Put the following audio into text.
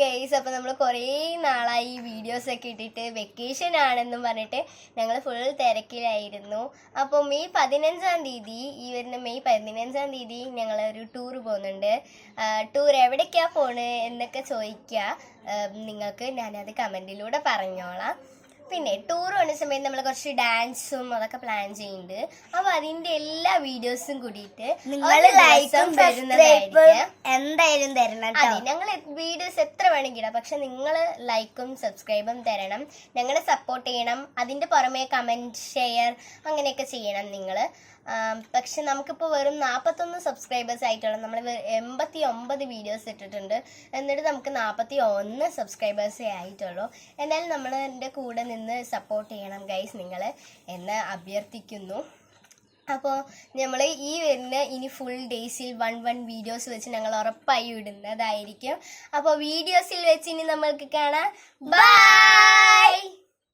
Guys, അപ്പോൾ നമ്മൾ കുറേ നാളായി വീഡിയോസൊക്കെ ഇട്ടിട്ട് വെക്കേഷൻ ആണെന്നും പറഞ്ഞിട്ട് ഞങ്ങൾ ഫുൾ തിരക്കിലായിരുന്നു. അപ്പോൾ മെയ് 15-ാം തീയതി, ഈ വരുന്ന മെയ് 15-ാം തീയതി ഞങ്ങൾ ഒരു ടൂർ പോകുന്നുണ്ട്. ടൂർ എവിടേക്കാണ് പോണ് എന്നൊക്കെ ചോദിക്കുക നിങ്ങൾക്ക്, ഞാനത് കമൻറ്റിലൂടെ പറഞ്ഞോളാം. പിന്നെ ടൂർ പോകുന്ന സമയത്ത് നമ്മൾ കുറച്ച് ഡാൻസും അതൊക്കെ പ്ലാൻ ചെയ്യുന്നുണ്ട്. അപ്പോൾ അതിൻ്റെ എല്ലാ വീഡിയോസും കൂടിയിട്ട് എന്തായാലും തരണം. അതെ, ഞങ്ങൾ വീഡിയോസ് എത്ര വേണമെങ്കിൽ ഇടാം, പക്ഷെ നിങ്ങൾ ലൈക്കും സബ്സ്ക്രൈബും തരണം, ഞങ്ങളെ സപ്പോർട്ട് ചെയ്യണം. അതിൻ്റെ പുറമെ കമൻറ്റ്, ഷെയർ അങ്ങനെയൊക്കെ ചെയ്യണം നിങ്ങൾ. പക്ഷെ നമുക്കിപ്പോൾ വെറും 41 സബ്സ്ക്രൈബേഴ്സ് ആയിട്ടുള്ള, നമ്മൾ 89 വീഡിയോസ് ഇട്ടിട്ടുണ്ട്, എന്നിട്ട് നമുക്ക് 41 സബ്സ്ക്രൈബേഴ്സേ ആയിട്ടുള്ളൂ. എന്നാലും നമ്മൾ എൻ്റെ കൂടെ നിന്ന് സപ്പോർട്ട് ചെയ്യണം ഗൈസ് നിങ്ങൾ എന്ന് അഭ്യർത്ഥിക്കുന്നു. അപ്പോൾ നമ്മൾ ഈ വരുന്ന ഇനി ഫുൾ ഡേയ്സിൽ 1 വീഡിയോസ് വെച്ച് ഞങ്ങൾ ഉറപ്പായി ഇടുന്നതായിരിക്കും. അപ്പോൾ വീഡിയോസിൽ വെച്ച് ഇനി നമ്മൾക്ക് കാണാം. ബൈ.